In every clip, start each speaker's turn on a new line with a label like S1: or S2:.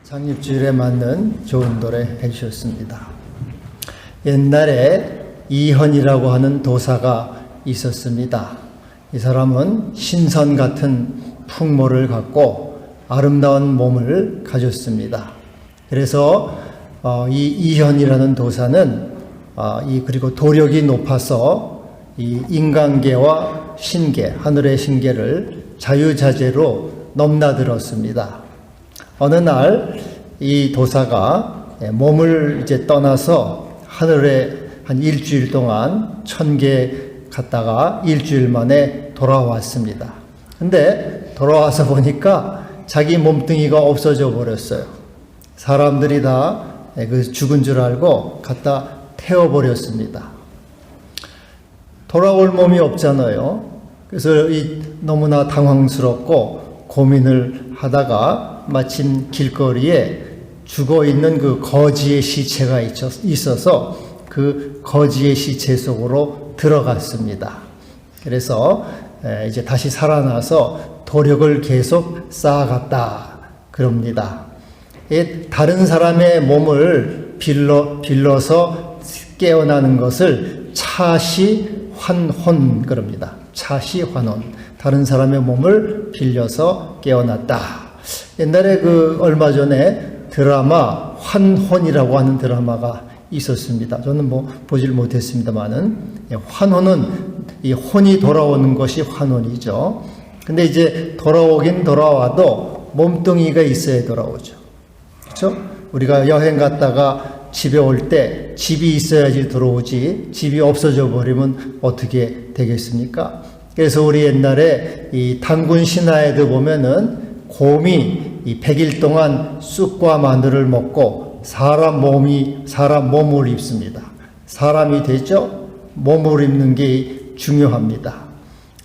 S1: 창립주일에 맞는 좋은 노래 해주셨습니다. 옛날에 이현이라고 하는 도사가 있었습니다. 이 사람은 신선 같은 풍모를 갖고 아름다운 몸을 가졌습니다. 그래서 이 이현이라는 도사는 그리고 도력이 높아서 이 인간계와 신계, 하늘의 신계를 자유자재로 넘나들었습니다. 어느 날 이 도사가 몸을 이제 떠나서 하늘에 한 일주일 동안 천계 갔다가 일주일 만에 돌아왔습니다. 근데 돌아와서 보니까 자기 몸뚱이가 없어져 버렸어요. 사람들이 다 그 죽은 줄 알고 갖다 태워버렸습니다. 돌아올 몸이 없잖아요. 그래서 너무나 당황스럽고 고민을 하다가 마침 길거리에 죽어있는 그 거지의 시체가 있어서 그 거지의 시체 속으로 들어갔습니다. 그래서 이제 다시 살아나서 도력을 계속 쌓아갔다 그럽니다. 다른 사람의 몸을 빌려서 깨어나는 것을 차시환혼 그럽니다. 차시환혼. 다른 사람의 몸을 빌려서 깨어났다. 옛날에 얼마 전에 드라마 환혼이라고 하는 드라마가 있었습니다. 저는 보질 못했습니다만은 환혼은 이 혼이 돌아오는 것이 환혼이죠. 근데 이제 돌아오긴 돌아와도 몸뚱이가 있어야 돌아오죠. 그렇죠? 우리가 여행 갔다가 집에 올 때 집이 있어야지 들어오지 집이 없어져 버리면 어떻게 되겠습니까? 그래서 우리 옛날에 이 단군 신화에도 보면은 곰이 이 100일 동안 쑥과 마늘을 먹고 사람 몸을 입습니다. 사람이 되죠? 몸을 입는 게 중요합니다.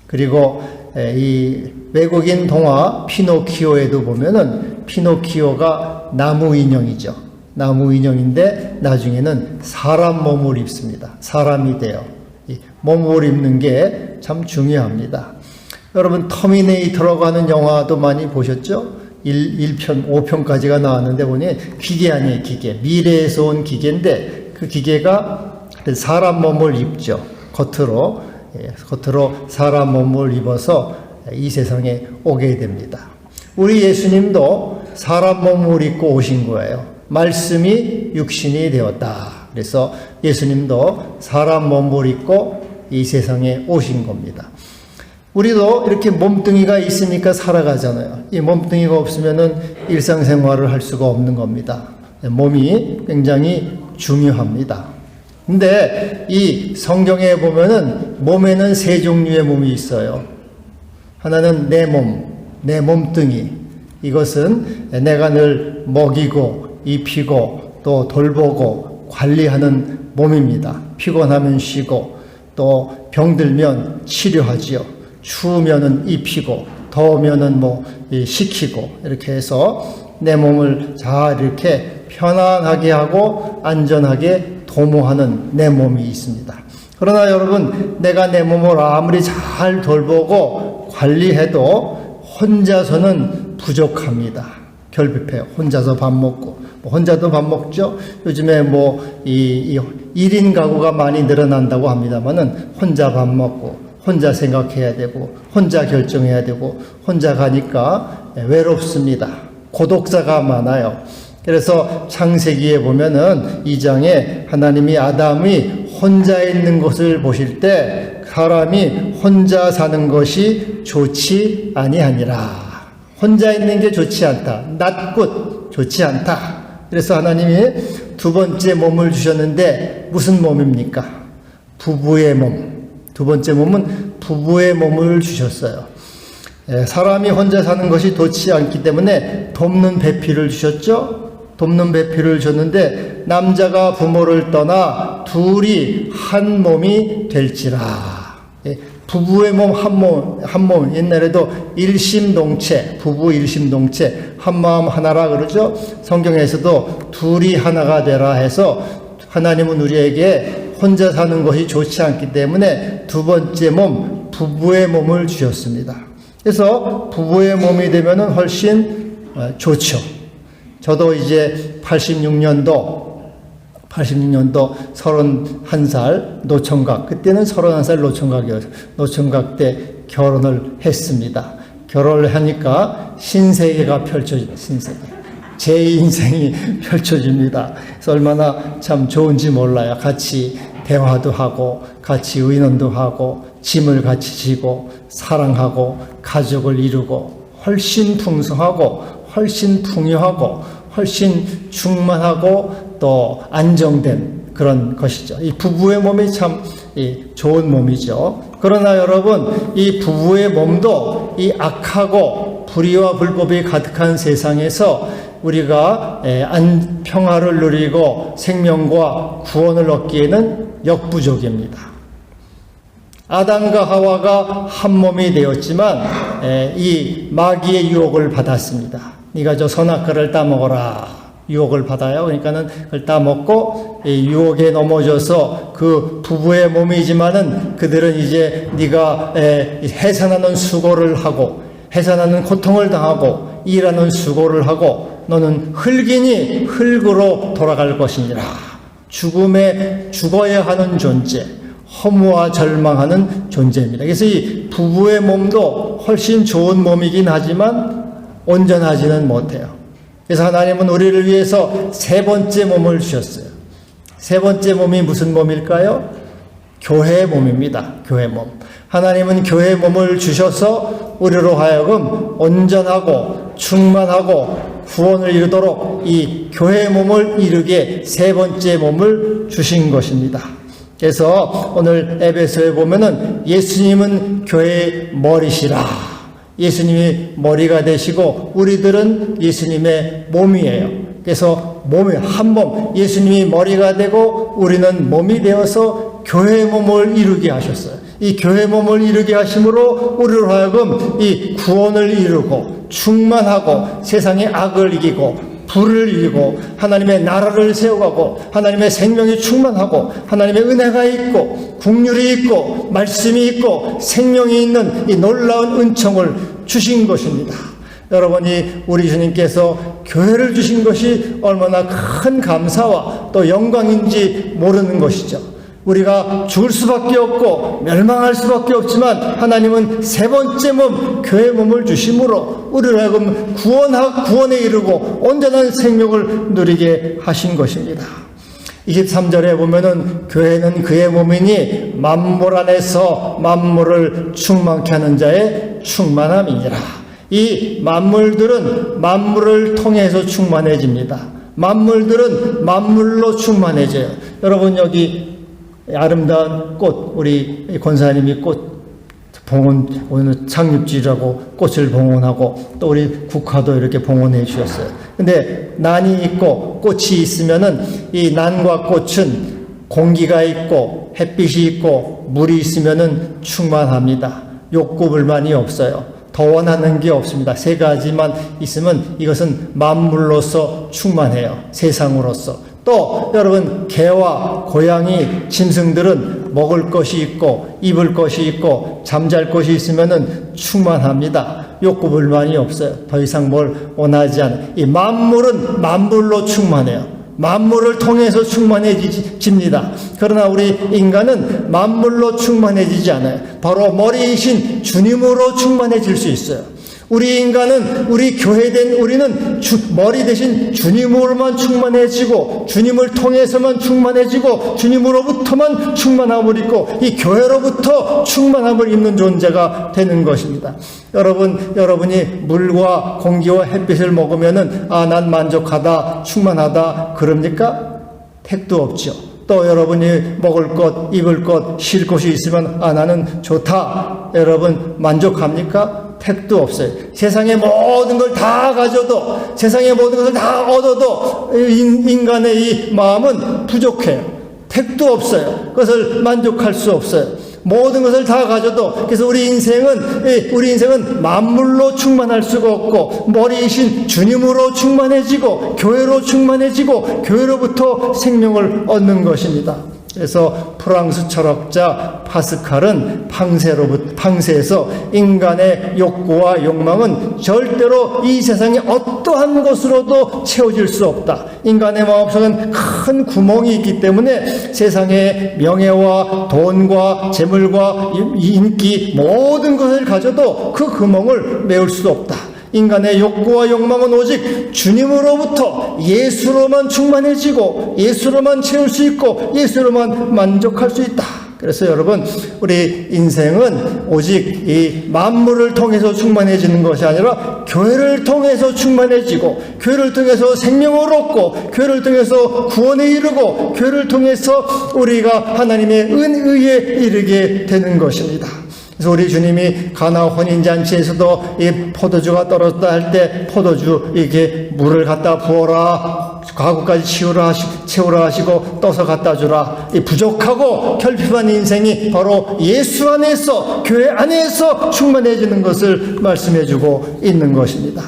S1: 그리고 이 외국인 동화 피노키오에도 보면은 피노키오가 나무 인형이죠. 나무 인형인데 나중에는 사람 몸을 입습니다. 사람이 돼요. 이 몸을 입는 게 참 중요합니다. 여러분 터미네이터라고 하는 영화도 많이 보셨죠? 1편, 5편까지가 나왔는데 보니 기계 아니에요, 기계. 미래에서 온 기계인데 그 기계가 사람 몸을 입죠. 겉으로 사람 몸을 입어서 이 세상에 오게 됩니다. 우리 예수님도 사람 몸을 입고 오신 거예요. 말씀이 육신이 되었다. 그래서 예수님도 사람 몸을 입고 이 세상에 오신 겁니다. 우리도 이렇게 몸뚱이가 있으니까 살아가잖아요. 이 몸뚱이가 없으면은 일상생활을 할 수가 없는 겁니다. 몸이 굉장히 중요합니다. 근데 이 성경에 보면은 몸에는 세 종류의 몸이 있어요. 하나는 내 몸, 내 몸뚱이. 이것은 내가 늘 먹이고 입히고 또 돌보고 관리하는 몸입니다. 피곤하면 쉬고 또 병들면 치료하지요. 추우면은 입히고 더우면은 식히고 이렇게 해서 내 몸을 잘 이렇게 편안하게 하고 안전하게 도모하는 내 몸이 있습니다. 그러나 여러분 내가 내 몸을 아무리 잘 돌보고 관리해도 혼자서는 부족합니다. 결핍해요. 혼자서 밥 먹고 혼자도 밥 먹죠. 요즘에 1인 가구가 많이 늘어난다고 합니다만은 혼자 밥 먹고 혼자 생각해야 되고 혼자 결정해야 되고 혼자 가니까 외롭습니다. 고독자가 많아요. 그래서 창세기에 보면은 2장에 하나님이 아담이 혼자 있는 것을 보실 때 사람이 혼자 사는 것이 좋지 아니하니라. 혼자 있는 게 좋지 않다. 낫굿 좋지 않다. 그래서 하나님이 두 번째 몸을 주셨는데 무슨 몸입니까? 부부의 몸. 두 번째 몸은 부부의 몸을 주셨어요. 사람이 혼자 사는 것이 좋지 않기 때문에 돕는 배필을 주셨죠. 돕는 배필을 줬는데 남자가 부모를 떠나 둘이 한 몸이 될지라. 부부의 몸 한 몸 옛날에도 일심동체 부부 일심동체 한마음 하나라 그러죠. 성경에서도 둘이 하나가 되라 해서 하나님은 우리에게 혼자 사는 것이 좋지 않기 때문에 두 번째 몸 부부의 몸을 주셨습니다. 그래서 부부의 몸이 되면은 훨씬 좋죠. 저도 이제 86년도 31살 노총각, 그때는 31살 노총각이었어요. 노총각 때 결혼을 했습니다. 결혼을 하니까 신세계가 펼쳐집니다. 신세계. 제 인생이 펼쳐집니다. 그래서 얼마나 참 좋은지 몰라요. 같이 대화도 하고, 같이 의논도 하고, 짐을 같이 지고, 사랑하고, 가족을 이루고, 훨씬 풍성하고, 훨씬 풍요하고, 훨씬 충만하고, 또 안정된 그런 것이죠. 이 부부의 몸이 참 좋은 몸이죠. 그러나 여러분, 이 부부의 몸도 이 악하고 불의와 불법이 가득한 세상에서 우리가 평화를 누리고 생명과 구원을 얻기에는 역부족입니다. 아담과 하와가 한 몸이 되었지만 이 마귀의 유혹을 받았습니다. 네가 저 선악과를 따먹어라. 유혹을 받아요. 그러니까는 그걸 따먹고 유혹에 넘어져서 그 부부의 몸이지만은 그들은 이제 네가 해산하는 수고를 하고 해산하는 고통을 당하고 일하는 수고를 하고 너는 흙이니 흙으로 돌아갈 것이니라. 죽어야 하는 존재, 허무와 절망하는 존재입니다. 그래서 이 부부의 몸도 훨씬 좋은 몸이긴 하지만 온전하지는 못해요. 그래서 하나님은 우리를 위해서 세 번째 몸을 주셨어요. 세 번째 몸이 무슨 몸일까요? 교회의 몸입니다. 교회 몸. 하나님은 교회의 몸을 주셔서 우리로 하여금 온전하고 충만하고 구원을 이루도록 이 교회의 몸을 이루게 세 번째 몸을 주신 것입니다. 그래서 오늘 에베소에 보면은 예수님은 교회의 머리시라. 예수님이 머리가 되시고 우리들은 예수님의 몸이에요. 그래서 몸이 한 몸, 예수님이 머리가 되고 우리는 몸이 되어서 교회의 몸을 이루게 하셨어요. 이 교회의 몸을 이루게 하심으로 우리로 하여금 이 구원을 이루고 충만하고 세상의 악을 이기고 불을 이기고 하나님의 나라를 세워가고 하나님의 생명이 충만하고 하나님의 은혜가 있고 국률이 있고 말씀이 있고 생명이 있는 이 놀라운 은총을 주신 것입니다. 여러분이 우리 주님께서 교회를 주신 것이 얼마나 큰 감사와 또 영광인지 모르는 것이죠. 우리가 죽을 수밖에 없고 멸망할 수밖에 없지만 하나님은 세 번째 몸, 교회 몸을 주심으로 우리를 하여금 구원에 이르고 온전한 생명을 누리게 하신 것입니다. 23절에 보면은 교회는 그의 몸이니 만물 안에서 만물을 충만케 하는 자의 충만함이니라. 이 만물들은 만물을 통해서 충만해집니다. 만물들은 만물로 충만해져요. 여러분 여기 아름다운 꽃, 우리 권사님이 꽃 봉헌, 오늘 창립주라고 꽃을 봉헌하고 또 우리 국화도 이렇게 봉헌해 주셨어요. 근데 난이 있고 꽃이 있으면은 이 난과 꽃은 공기가 있고 햇빛이 있고 물이 있으면은 충만합니다. 욕구 불만이 없어요. 더 원하는 게 없습니다. 세 가지만 있으면 이것은 만물로서 충만해요. 세상으로서. 또 여러분 개와 고양이, 짐승들은 먹을 것이 있고 입을 것이 있고 잠잘 것이 있으면은 충만합니다. 욕구 불만이 없어요. 더 이상 뭘 원하지 않아요. 이 만물은 만물로 충만해요. 만물을 통해서 충만해집니다. 그러나 우리 인간은 만물로 충만해지지 않아요. 바로 머리이신 주님으로 충만해질 수 있어요. 우리 인간은, 우리 교회된 우리는 머리 대신 주님으로만 충만해지고 주님을 통해서만 충만해지고 주님으로부터만 충만함을 입고 이 교회로부터 충만함을 입는 존재가 되는 것입니다. 여러분이 물과 공기와 햇빛을 먹으면은 난 만족하다, 충만하다 그럽니까? 택도 없죠. 또 여러분이 먹을 것, 입을 것, 쉴 곳이 있으면 나는 좋다. 여러분 만족합니까? 택도 없어요. 세상의 모든 걸 다 가져도, 세상의 모든 것을 다 얻어도 인간의 이 마음은 부족해요. 택도 없어요. 그것을 만족할 수 없어요. 모든 것을 다 가져도. 그래서 우리 인생은 만물로 충만할 수가 없고 머리이신 주님으로 충만해지고 교회로 충만해지고 교회로부터 생명을 얻는 것입니다. 그래서 프랑스 철학자 파스칼은 팡세에서 인간의 욕구와 욕망은 절대로 이 세상의 어떠한 것으로도 채워질 수 없다. 인간의 마음속엔 큰 구멍이 있기 때문에 세상의 명예와 돈과 재물과 인기 모든 것을 가져도 그 구멍을 메울 수 없다. 인간의 욕구와 욕망은 오직 주님으로부터 예수로만 충만해지고 예수로만 채울 수 있고 예수로만 만족할 수 있다. 그래서 여러분, 우리 인생은 오직 이 만물을 통해서 충만해지는 것이 아니라 교회를 통해서 충만해지고 교회를 통해서 생명을 얻고 교회를 통해서 구원에 이르고 교회를 통해서 우리가 하나님의 은혜에 이르게 되는 것입니다. 그래서 우리 주님이 가나 혼인잔치에서도 이 포도주가 떨어졌다 할 때 포도주 이렇게 물을 갖다 부어라, 가구까지 채우라 하시고 떠서 갖다 주라. 이 부족하고 결핍한 인생이 바로 예수 안에서, 교회 안에서 충만해지는 것을 말씀해 주고 있는 것입니다.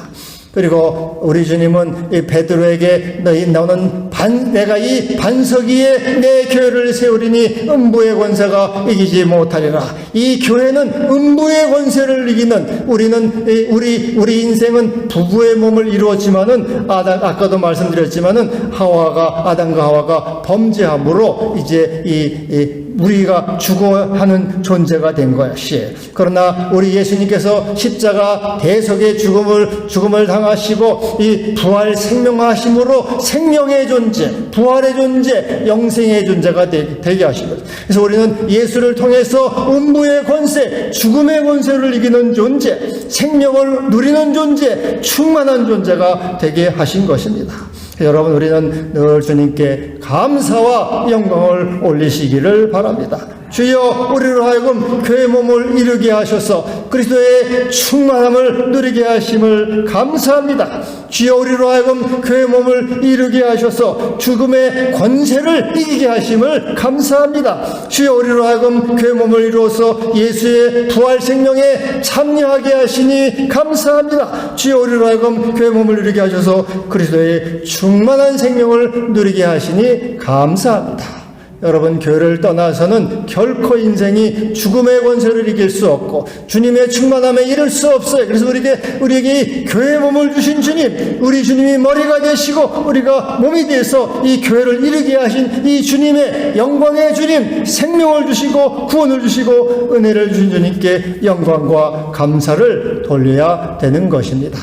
S1: 그리고 우리 주님은 이 베드로에게 내가 이 반석 위에 내 교회를 세우리니 음부의 권세가 이기지 못하리라. 이 교회는 음부의 권세를 이기는, 우리 인생은 부부의 몸을 이루었지만은 아까도 말씀드렸지만은 아담과 하와가 범죄함으로 이제 우리가 죽어하는 존재가 된 것이에요. 그러나 우리 예수님께서 십자가 대속의 죽음을 당하시고 이 부활 생명하심으로 생명의 존재, 부활의 존재, 영생의 존재가 되게 하신 거죠. 그래서 우리는 예수를 통해서 음부의 권세, 죽음의 권세를 이기는 존재, 생명을 누리는 존재, 충만한 존재가 되게 하신 것입니다. 여러분, 우리는 늘 주님께 감사와 영광을 올리시기를 바랍니다. 주여, 우리로 하여금 교회 몸을 이루게 하셔서 그리스도의 충만함을 누리게 하심을 감사합니다. 주여, 우리로 하여금 교회 몸을 이루게 하셔서 죽음의 권세를 이기게 하심을 감사합니다. 주여, 우리로 하여금 교회 몸을 이루어서 예수의 부활 생명에 참여하게 하시니 감사합니다. 주여, 우리로 하여금 교회 몸을 이루게 하셔서 그리스도의 충만한 생명을 누리게 하시니 감사합니다. 여러분, 교회를 떠나서는 결코 인생이 죽음의 권세를 이길 수 없고 주님의 충만함에 이를 수 없어요. 그래서 우리에게 교회의 몸을 주신 주님, 우리 주님이 머리가 되시고 우리가 몸이 돼서 이 교회를 이루게 하신 이 주님의 영광의 주님, 생명을 주시고 구원을 주시고 은혜를 주신 주님께 영광과 감사를 돌려야 되는 것입니다.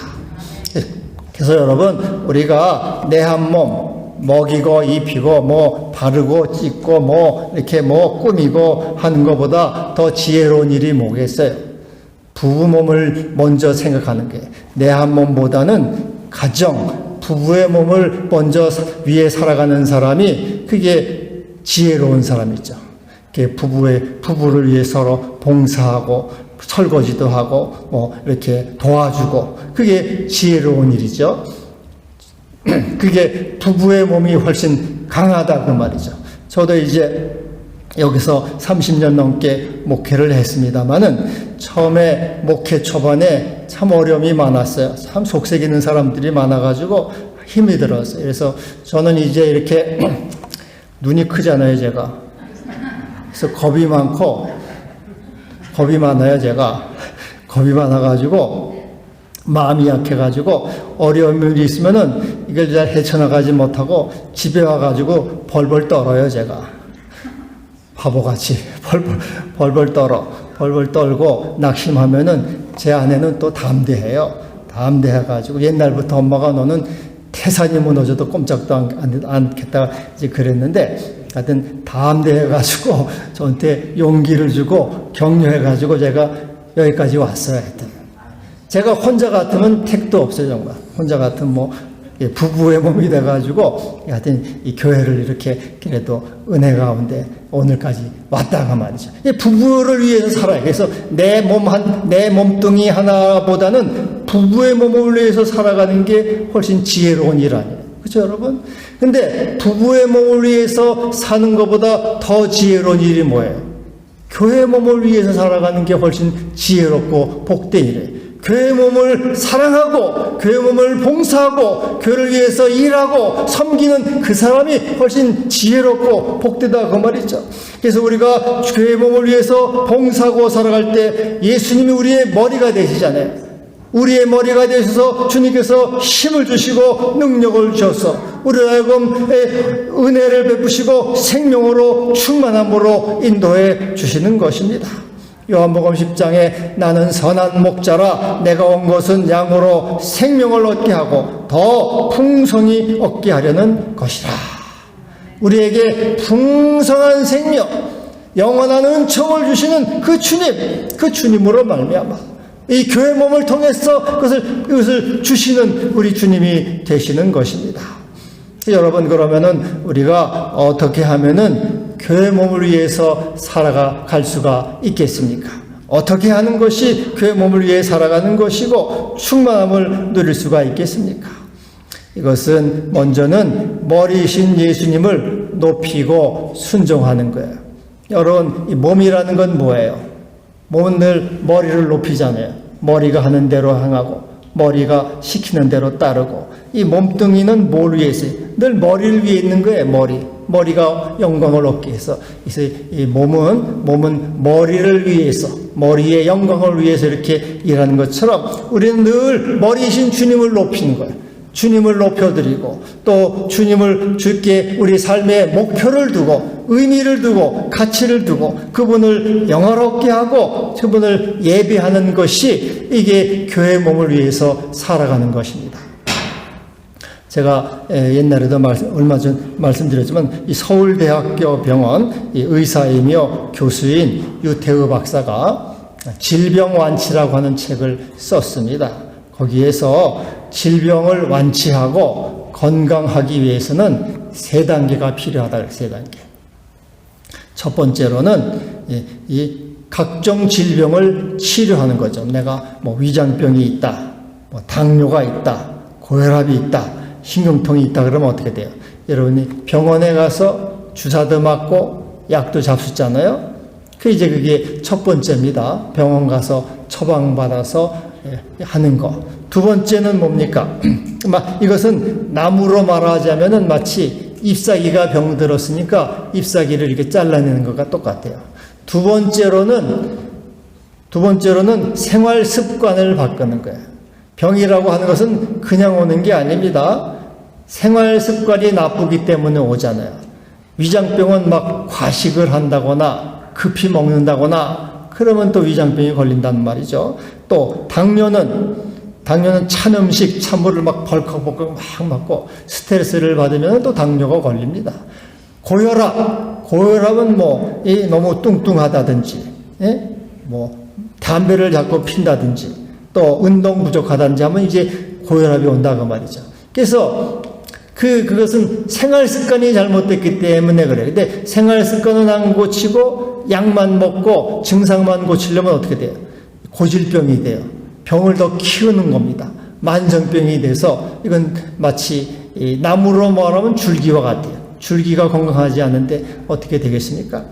S1: 그래서 여러분, 우리가 내 한 몸 먹이고 입히고 바르고 찢고 이렇게 꾸미고 하는 것보다 더 지혜로운 일이 뭐겠어요? 부부 몸을 먼저 생각하는 게, 내 한 몸보다는 가정, 부부의 몸을 먼저 위해 살아가는 사람이 그게 지혜로운 사람이죠. 부부를 위해 서로 봉사하고 설거지도 하고 이렇게 도와주고, 그게 지혜로운 일이죠. 그게 부부의 몸이 훨씬 강하다 그 말이죠. 저도 이제 여기서 30년 넘게 목회를 했습니다마는 처음에 목회 초반에 참 어려움이 많았어요. 참 속색이는 사람들이 많아가지고 힘이 들었어요. 그래서 저는 이제 이렇게 눈이 크잖아요, 제가. 그래서 겁이 많아요, 제가. 겁이 많아가지고 마음이 약해가지고 어려움이 있으면은 이걸 잘 헤쳐나가지 못하고 집에 와가지고 벌벌 떨어요, 제가. 바보같이 벌벌 떨고 낙심하면은 제 아내는 또 담대해요. 담대해가지고 옛날부터 엄마가 너는 태산이 무너져도 꼼짝도 않겠다 이제 그랬는데, 하여튼 담대해가지고 저한테 용기를 주고 격려해가지고 제가 여기까지 왔어요. 하여튼 제가 혼자 같으면 택도 없어요, 정말. 혼자 같으면 부부의 몸이 돼가지고 하여튼 이 교회를 이렇게 그래도 은혜 가운데 오늘까지 왔다가 말이죠. 부부를 위해서 살아요. 그래서 내 몸뚱이 하나보다는 부부의 몸을 위해서 살아가는 게 훨씬 지혜로운 일 아니에요. 그렇죠, 여러분? 근데 부부의 몸을 위해서 사는 것보다 더 지혜로운 일이 뭐예요? 교회 몸을 위해서 살아가는 게 훨씬 지혜롭고 복된 일이에요. 교회 몸을 사랑하고 교회 몸을 봉사하고 교회를 위해서 일하고 섬기는 그 사람이 훨씬 지혜롭고 복되다 그 말이죠. 그래서 우리가 교회 몸을 위해서 봉사하고 살아갈 때 예수님이 우리의 머리가 되시잖아요. 우리의 머리가 되셔서 주님께서 힘을 주시고 능력을 주셔서 우리를 하여금 은혜를 베푸시고 생명으로 충만함으로 인도해 주시는 것입니다. 요한복음 10장에 나는 선한 목자라 내가 온 것은 양으로 생명을 얻게 하고 더 풍성히 얻게 하려는 것이라. 우리에게 풍성한 생명, 영원한 은총을 주시는 그 주님, 그 주님으로 말미암아 이 교회 몸을 통해서 그것을 주시는 우리 주님이 되시는 것입니다. 여러분, 그러면은 우리가 어떻게 하면은 교회 몸을 위해서 살아갈 수가 있겠습니까? 어떻게 하는 것이 교회 몸을 위해 살아가는 것이고 충만함을 누릴 수가 있겠습니까? 이것은 먼저는 머리이신 예수님을 높이고 순종하는 거예요. 여러분, 이 몸이라는 건 뭐예요? 몸은 늘 머리를 높이잖아요. 머리가 하는 대로 행하고 머리가 시키는 대로 따르고 이 몸뚱이는 뭘 위해서 늘 머리를 위해 있는 거예요. 머리가 영광을 얻기 위해서. 그래서 이 몸은 머리를 위해서, 머리의 영광을 위해서 이렇게 일하는 것처럼 우리는 늘 머리이신 주님을 높이는 거예요. 주님을 높여드리고 또 주께 우리 삶의 목표를 두고 의미를 두고 가치를 두고 그분을 영화롭게 하고 그분을 예배하는 것이 이게 교회 몸을 위해서 살아가는 것입니다. 제가 옛날에도 얼마 전 말씀드렸지만 이 서울대학교 병원 이 의사이며 교수인 유태우 박사가 질병완치라고 하는 책을 썼습니다. 거기에서 질병을 완치하고 건강하기 위해서는 3단계가 필요하다. 3단계. 첫 번째로는 이 각종 질병을 치료하는 거죠. 내가 위장병이 있다, 당뇨가 있다, 고혈압이 있다, 신경통이 있다 그러면 어떻게 돼요? 여러분이 병원에 가서 주사도 맞고 약도 잡수잖아요. 그게 첫 번째입니다. 병원 가서 처방받아서 하는 거. 두 번째는 뭡니까? 이것은 나무로 말하자면은 마치 잎사귀가 병들었으니까 잎사귀를 이렇게 잘라내는 것과 똑같아요. 두 번째로는 생활 습관을 바꾸는 거예요. 병이라고 하는 것은 그냥 오는 게 아닙니다. 생활 습관이 나쁘기 때문에 오잖아요. 위장병은 과식을 한다거나 급히 먹는다거나 그러면 또 위장병이 걸린다는 말이죠. 또 당뇨는 찬 음식, 찬물을 벌컥벌컥 먹고 스트레스를 받으면 또 당뇨가 걸립니다. 고혈압은 너무 뚱뚱하다든지, 담배를 자꾸 핀다든지, 또 운동 부족하다든지 하면 이제 고혈압이 온다고 말이죠. 그래서 그것은 생활 습관이 잘못됐기 때문에 그래요. 근데 생활 습관은 안 고치고 약만 먹고 증상만 고치려면 어떻게 돼요? 고질병이 돼요. 병을 더 키우는 겁니다. 만성병이 돼서 이건 마치 나무로 말하면 줄기와 같아요. 줄기가 건강하지 않은데 어떻게 되겠습니까?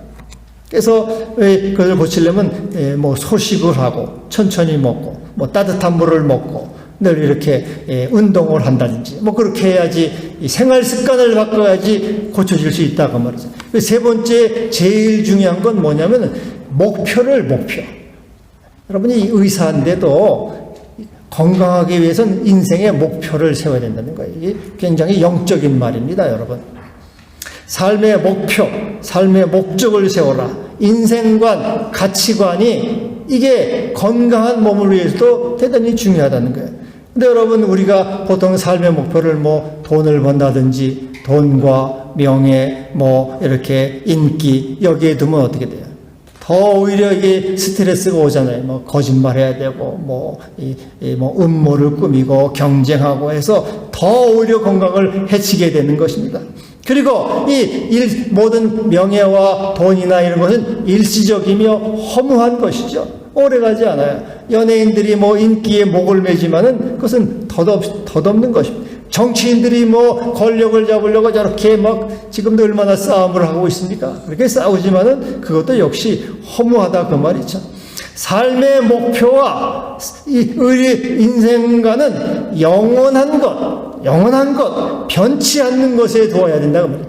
S1: 그래서 그걸 고치려면 소식을 하고 천천히 먹고 따뜻한 물을 먹고 늘 이렇게 운동을 한다든지 그렇게 해야지 생활 습관을 바꿔야지 고쳐질 수 있다고 말이죠. 세 번째 제일 중요한 건 뭐냐면 목표. 여러분이 의사인데도 건강하기 위해서는 인생의 목표를 세워야 된다는 거예요. 이게 굉장히 영적인 말입니다, 여러분. 삶의 목표, 삶의 목적을 세워라. 인생관, 가치관이 이게 건강한 몸을 위해서도 대단히 중요하다는 거예요. 근데 여러분, 우리가 보통 삶의 목표를 돈을 번다든지 돈과 명예, 이렇게 인기 여기에 두면 어떻게 돼요? 더 오히려 이게 스트레스가 오잖아요. 거짓말 해야 되고, 음모를 꾸미고 경쟁하고 해서 더 오히려 건강을 해치게 되는 것입니다. 그리고 모든 명예와 돈이나 이런 것은 일시적이며 허무한 것이죠. 오래가지 않아요. 연예인들이 인기에 목을 매지만은 그것은 덧없는 것입니다. 정치인들이 권력을 잡으려고 저렇게 지금도 얼마나 싸움을 하고 있습니까? 그렇게 싸우지만은 그것도 역시 허무하다 그 말이죠. 삶의 목표와 우리 인생과는 영원한 것, 변치 않는 것에 두어야 된다고 말해요.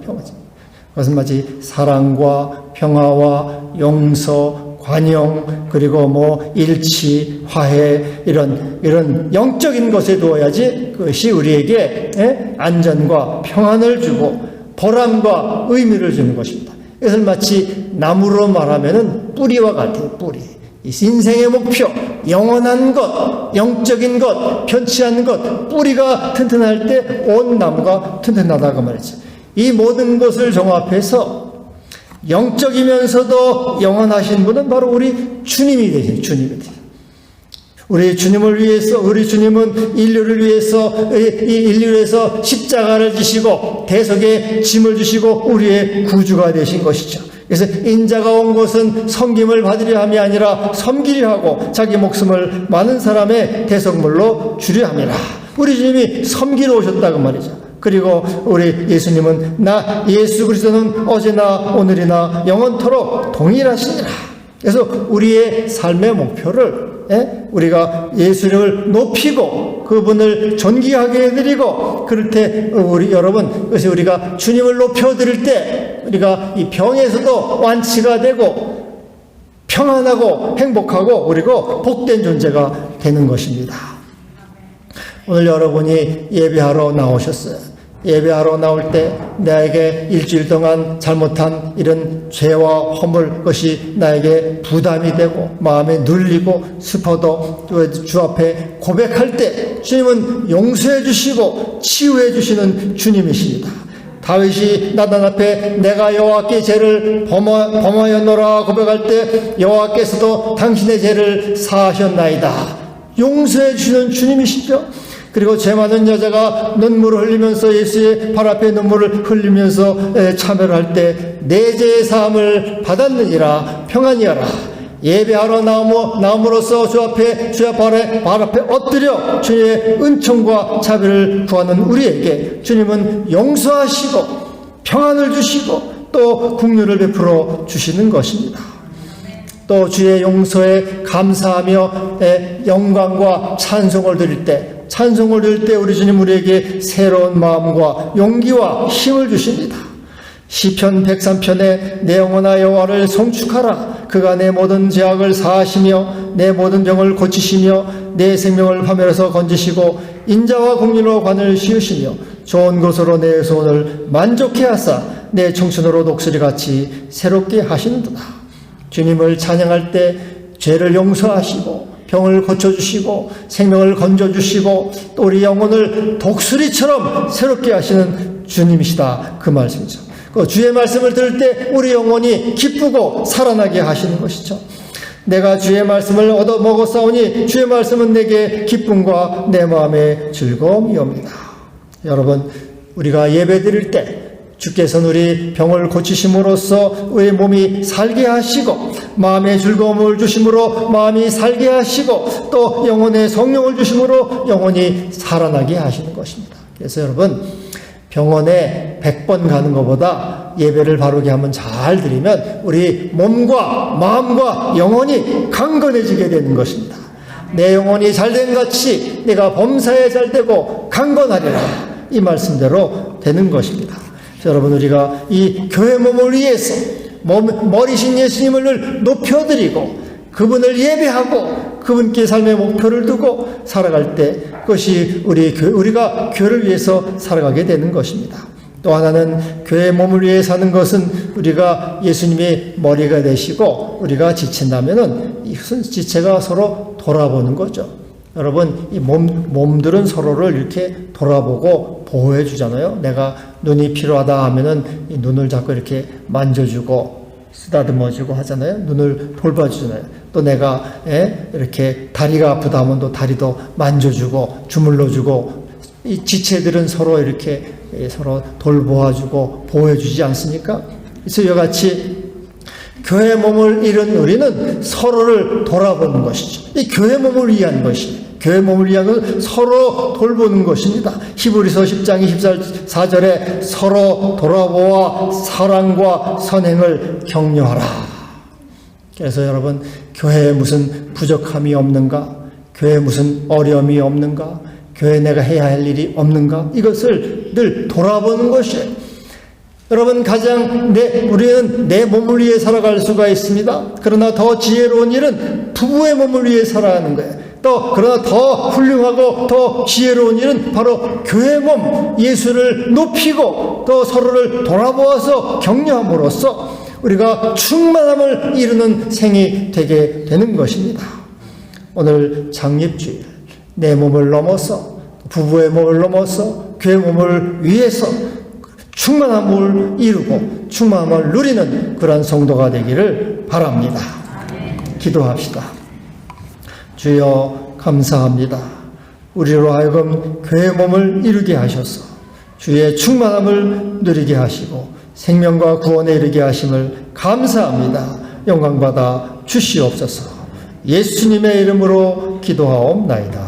S1: 그것은 마치 사랑과 평화와 용서, 관용, 그리고 일치, 화해, 이런 영적인 것에 두어야지 그것이 우리에게 안전과 평안을 주고 보람과 의미를 주는 것입니다. 이것을 마치 나무로 말하면은 뿌리와 같아요, 뿌리. 인생의 목표, 영원한 것, 영적인 것, 변치 않는 것, 뿌리가 튼튼할 때 온 나무가 튼튼하다고 말했죠. 이 모든 것을 종합해서 영적이면서도 영원하신 분은 바로 우리 주님이 되세요. 주님이 되세요. 우리 주님을 위해서, 우리 주님은 인류를 위해서, 인류에서 십자가를 지시고 대속의 짐을 주시고 우리의 구주가 되신 것이죠. 그래서 인자가 온 것은 섬김을 받으려 함이 아니라 섬기려 하고 자기 목숨을 많은 사람의 대속물로 주려 함이라. 우리 주님이 섬기러 오셨다고 말이죠. 그리고 우리 예수님은 예수 그리스도는 어제나 오늘이나 영원토록 동일하시니라. 그래서 우리의 삶의 목표를 우리가 예수님을 높이고 그분을 존귀하게 해드리고 그럴 때 여러분, 그래서 우리가 주님을 높여드릴 때 우리가 이 병에서도 완치가 되고 평안하고 행복하고 그리고 복된 존재가 되는 것입니다. 오늘 여러분이 예배하러 나오셨어요. 예배하러 나올 때 나에게 일주일 동안 잘못한 이런 죄와 허물 것이 나에게 부담이 되고 마음에 눌리고 슬퍼도 주 앞에 고백할 때 주님은 용서해 주시고 치유해 주시는 주님이십니다. 다윗이 나단 앞에 내가 여호와께 죄를 범하였노라 고백할 때 여호와께서도 당신의 죄를 사하셨나이다. 용서해 주시는 주님이시죠. 그리고 죄 많은 여자가 눈물을 흘리면서 예수의 발 앞에 눈물을 흘리면서 참여를 할 때 내 죄의 사함을 받았느니라 평안이여라. 예배하러 나옴으로써 주 앞에 주의 발 앞에 엎드려 주의 은총과 자비를 구하는 우리에게 주님은 용서하시고 평안을 주시고 또 긍휼을 베풀어 주시는 것입니다. 또 주의 용서에 감사하며 영광과 찬송을 드릴 때 우리 주님 우리에게 새로운 마음과 용기와 힘을 주십니다. 시편 103편에 내 영혼아 여호와를 송축하라. 그가 내 모든 죄악을 사하시며 내 모든 병을 고치시며 내 생명을 화면에서 건지시고 인자와 공의로 관을 씌우시며 좋은 것으로 내 소원을 만족해 하사 내 청춘으로 독수리같이 새롭게 하시는도다. 주님을 찬양할 때 죄를 용서하시고 병을 고쳐주시고 생명을 건져주시고 또 우리 영혼을 독수리처럼 새롭게 하시는 주님이시다. 그 말씀이죠. 주의 말씀을 들을 때 우리 영혼이 기쁘고 살아나게 하시는 것이죠. 내가 주의 말씀을 얻어먹었사오니 주의 말씀은 내게 기쁨과 내 마음의 즐거움이옵니다. 여러분, 우리가 예배 드릴 때 주께서는 우리 병을 고치심으로써 우리 몸이 살게 하시고 마음의 즐거움을 주심으로 마음이 살게 하시고 또 영혼의 성령을 주심으로 영혼이 살아나게 하시는 것입니다. 그래서 여러분, 병원에 100번 가는 것보다 예배를 바르게 한번 잘 드리면 우리 몸과 마음과 영혼이 강건해지게 되는 것입니다. 내 영혼이 잘된 같이 내가 범사에 잘되고 강건하리라. 이 말씀대로 되는 것입니다. 여러분, 우리가 이 교회 몸을 위해서 머리신 예수님을 높여드리고 그분을 예배하고 그분께 삶의 목표를 두고 살아갈 때 그것이 우리가 교회를 위해서 살아가게 되는 것입니다. 또 하나는 교회 몸을 위해 사는 것은 우리가 예수님의 머리가 되시고 우리가 지친다면은 이것은 지체가 서로 돌아보는 거죠. 여러분, 이 몸들은 서로를 이렇게 돌아보고 보호해 주잖아요. 내가 눈이 필요하다 하면은 이 눈을 자꾸 이렇게 만져주고 쓰다듬어주고 하잖아요. 눈을 돌봐주잖아요. 또 내가 이렇게 다리가 아프다 하면 또 다리도 만져주고 주물러주고 이 지체들은 서로 이렇게 서로 돌보아주고 보호해주지 않습니까? 그래서 이와 같이 교회 몸을 잃은 우리는 서로를 돌아보는 것이죠. 이 교회 몸을 위한 것이에요. 교회 몸을 위한 것은 서로 돌보는 것입니다. 히브리서 10장 24절에 서로 돌아보아 사랑과 선행을 격려하라. 그래서 여러분, 교회에 무슨 부족함이 없는가? 교회에 무슨 어려움이 없는가? 교회에 내가 해야 할 일이 없는가? 이것을 늘 돌아보는 것이에요. 여러분, 우리는 내 몸을 위해 살아갈 수가 있습니다. 그러나 더 지혜로운 일은 부부의 몸을 위해 살아가는 거예요. 그러나 더 훌륭하고 더 지혜로운 일은 바로 교회 몸, 예수를 높이고 또 서로를 돌아보아서 격려함으로써 우리가 충만함을 이루는 생이 되게 되는 것입니다. 오늘 장립주일, 내 몸을 넘어서 부부의 몸을 넘어서 교회 몸을 위해서 충만함을 이루고 충만함을 누리는 그러한 성도가 되기를 바랍니다. 기도합시다. 주여, 감사합니다. 우리로 하여금 교회 몸을 이루게 하셔서 주의 충만함을 누리게 하시고 생명과 구원에 이르게 하심을 감사합니다. 영광받아 주시옵소서. 예수님의 이름으로 기도하옵나이다.